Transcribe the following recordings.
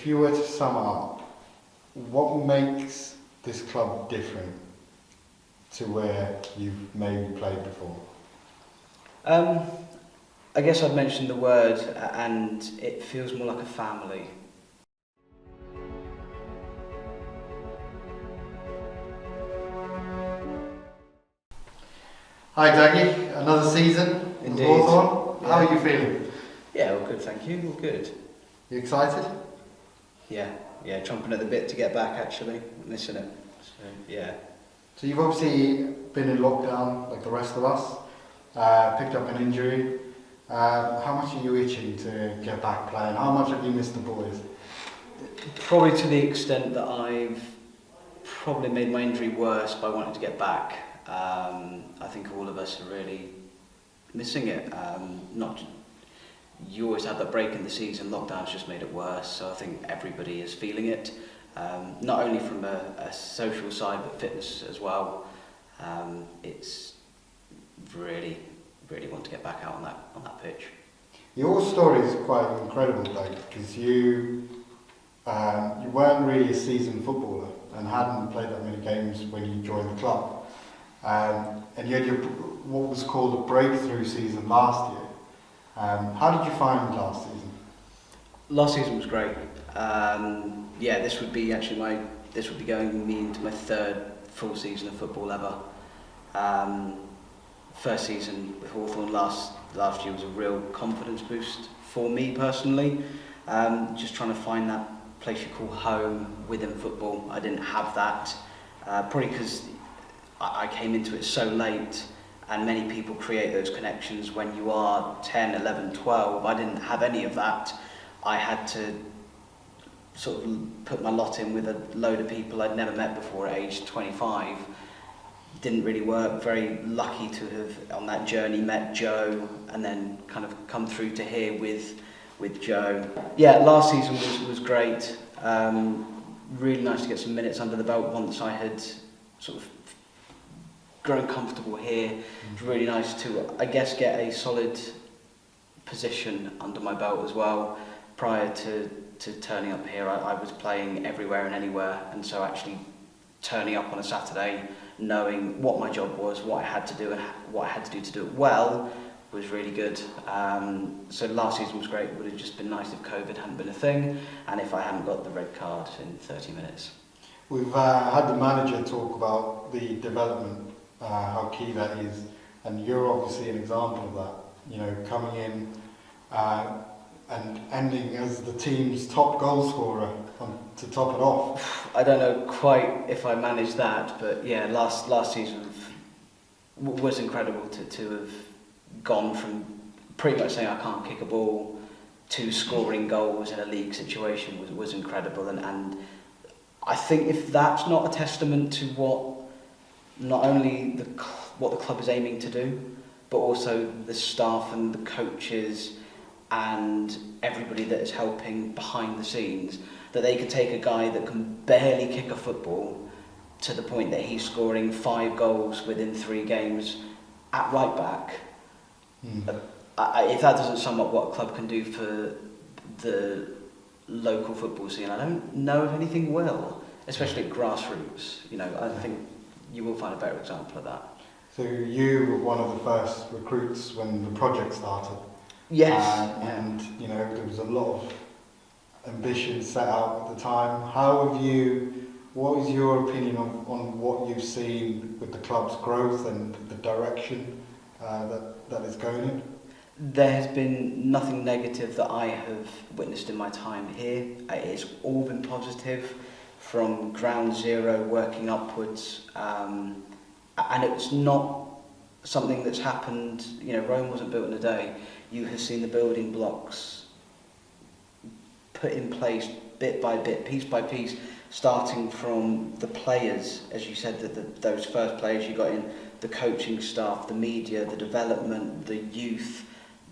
if you were to sum up, what makes this club different to where you've maybe played before? I guess I've mentioned the word, and it feels more like a family. Hi Dougie, another season with Indeed. Hawthorn. Yeah. How are you feeling? Yeah, all good, thank you, all good. You excited? Yeah, chomping at the bit to get back actually, missing it, so yeah. So you've obviously been in lockdown like the rest of us, picked up an injury. How much are you itching to get back playing? How much have you missed the boys? Probably to the extent that I've probably made my injury worse by wanting to get back. I think all of us are really missing it. You always have that break in the season, lockdown's just made it worse, so I think everybody is feeling it. Not only from a social side, but fitness as well. It's really want to get back out on that pitch. Your story is quite incredible though, because you weren't really a seasoned footballer and hadn't played that many games when you joined the club. And you had what was called a breakthrough season last year. How did you find last season? Last season was great. This would be going me into my third full season of football ever. First season with Hawthorn last year was a real confidence boost for me personally. Just trying to find that place you call home within football. I didn't have that, probably because I came into it so late, and many people create those connections when you are 10, 11, 12. I didn't have any of that. I had to sort of put my lot in with a load of people I'd never met before at age 25. Didn't really work. Very lucky to have on that journey met Joe and then kind of come through to here with Joe. Yeah, last season was great. Really nice to get some minutes under the belt once I had sort of grown comfortable here. It was really nice to, I guess, get a solid position under my belt as well. Prior to turning up here, I was playing everywhere and anywhere, and so actually turning up on a Saturday, knowing what my job was, what I had to do and what I had to do it well, was really good. So last season was great. It would have just been nice if COVID hadn't been a thing, and if I hadn't got the red card in 30 minutes. We've had the manager talk about the development, how key that is, and you're obviously an example of that. You know, coming in and ending as the team's top goal scorer to top it off. I don't know quite if I managed that, but yeah, last season was incredible to have gone from pretty much saying I can't kick a ball to scoring goals in a league situation was incredible, and I think if that's not a testament to what not only what the club is aiming to do, but also the staff and the coaches and everybody that is helping behind the scenes, that they could take a guy that can barely kick a football to the point that he's scoring 5 goals within 3 games at right back. If that doesn't sum up what a club can do for the local football scene, I don't know if anything will, especially at Grassroots. You know, I think you will find a better example of that. So you were one of the first recruits when the project started. Yes. And you know, there was a lot of ambition set out at the time. What is your opinion on what you've seen with the club's growth and the direction that is going in? There has been nothing negative that I have witnessed in my time here. It's all been positive, from ground zero working upwards, and it's not something that's happened, you know, Rome wasn't built in a day. You have seen the building blocks put in place bit by bit, piece by piece, starting from the players, as you said, those first players you got in, the coaching staff, the media, the development, the youth.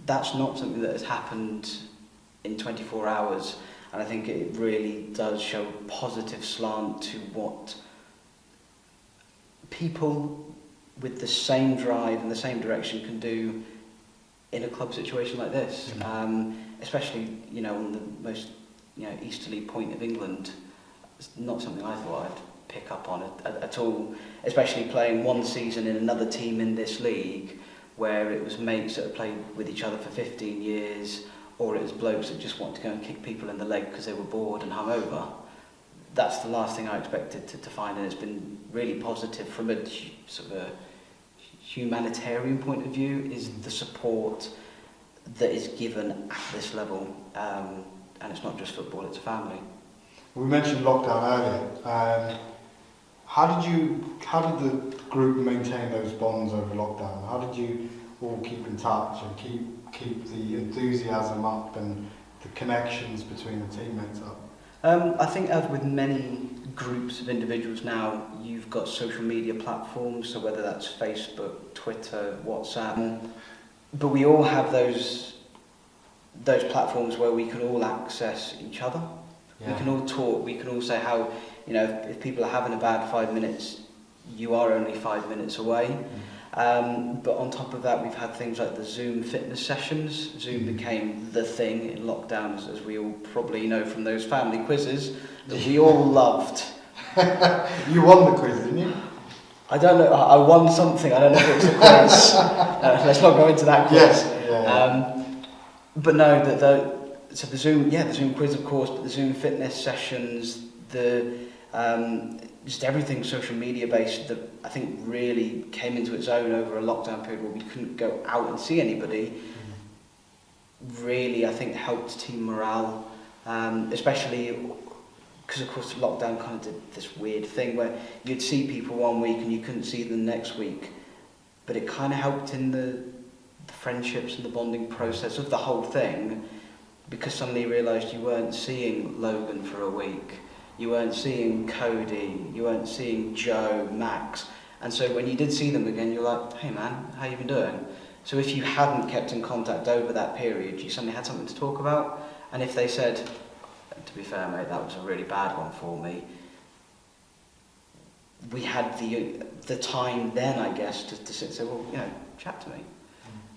That's not something that has happened in 24 hours, and I think it really does show a positive slant to what people with the same drive and the same direction can do in a club situation like this. Especially, you know, on the most easterly point of England. It's not something I thought I'd pick up on at all, especially playing one season in another team in this league where it was mates that had played with each other for 15 years, or it was blokes that just wanted to go and kick people in the leg because they were bored and hungover. That's the last thing I expected to find, and it's been really positive from a sort of a humanitarian point of view, is the support that is given at this level, and it's not just football, it's a family. We mentioned lockdown earlier. How did the group maintain those bonds over lockdown? How did you all keep in touch and keep the enthusiasm up and the connections between the teammates up? I think as with many groups of individuals now, you've got social media platforms, so whether that's Facebook, Twitter, WhatsApp, but we all have those platforms where we can all access each other. Yeah. We can all talk, we can all say how, if people are having a bad 5 minutes, you are only 5 minutes away. But on top of that, we've had things like the Zoom fitness sessions. Zoom became the thing in lockdowns, as we all probably know from those family quizzes that we all loved. You won the quiz, didn't you? I don't know, I won something, I don't know if it was a quiz. Let's not go into that quiz. Yes. Yeah. But no, so the Zoom quiz, of course, but the Zoom fitness sessions, just everything social media based that I think really came into its own over a lockdown period where we couldn't go out and see anybody, really I think helped team morale, especially because of course lockdown kind of did this weird thing where you'd see people one week and you couldn't see them next week, but it kind of helped in the friendships and the bonding process of the whole thing, because suddenly you realised you weren't seeing Logan for a week, you weren't seeing Cody, you weren't seeing Joe, Max, and so when you did see them again, you're like, hey man, how you been doing? So if you hadn't kept in contact over that period, you suddenly had something to talk about, and if they said, to be fair mate, that was a really bad one for me, we had the time then, I guess, to sit and say, well, chat to me.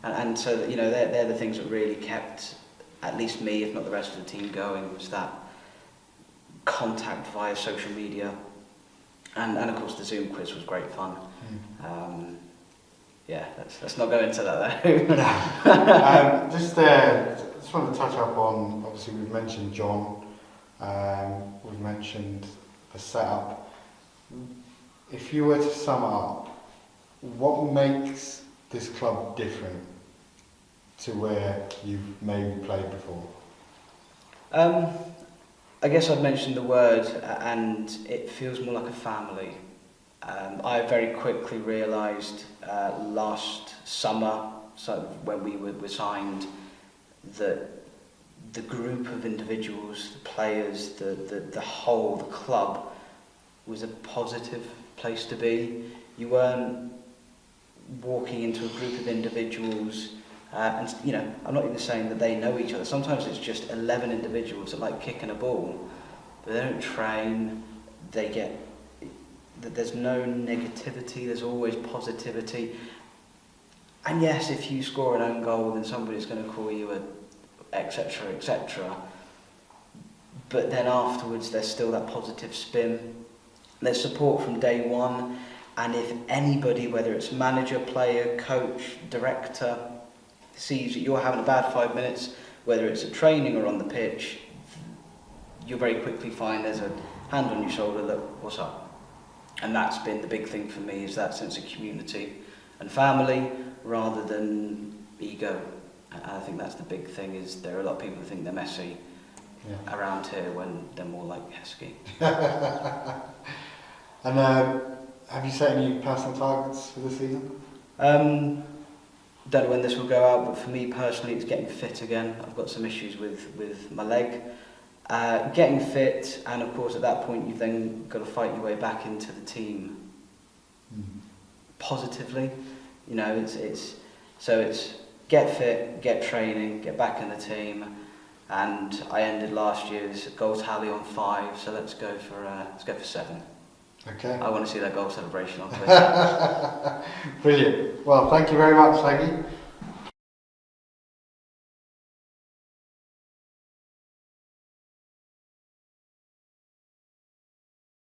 And so that, they're the things that really kept at least me, if not the rest of the team, going, was that contact via social media, and of course the Zoom quiz was great fun. Let's not go into that though. Just wanted to touch up on, obviously we've mentioned John, we've mentioned the setup. If you were to sum up, what makes this club different to where you've maybe played before? I guess I've mentioned the word, and it feels more like a family. I very quickly realised last summer, so when we were signed, that the group of individuals, the players, the whole, the club, was a positive place to be. You weren't walking into a group of individuals, and I'm not even saying that they know each other. Sometimes it's just 11 individuals that like kicking a ball, but they don't train. There's no negativity. There's always positivity. And yes, if you score an own goal, then somebody's going to call you a etc. etc. But then afterwards, there's still that positive spin. There's support from day one, and if anybody, whether it's manager, player, coach, director, sees that you're having a bad 5 minutes, whether it's at training or on the pitch, you'll very quickly find there's a hand on your shoulder, look, what's up? And that's been the big thing for me, is that sense of community and family rather than ego. And I think that's the big thing, is there are a lot of people who think they're messy around here when they're more like Heskey. And have you set any personal targets for this season? Don't know when this will go out, but for me personally, it's getting fit again. I've got some issues with my leg. Getting fit, and of course at that point you've then got to fight your way back into the team positively. It's get fit, get training, get back in the team, and I ended last year's goal tally on 5, so let's go for 7. Okay. I want to see that goal celebration on Twitter. Brilliant. Well, thank you very much, Dougie.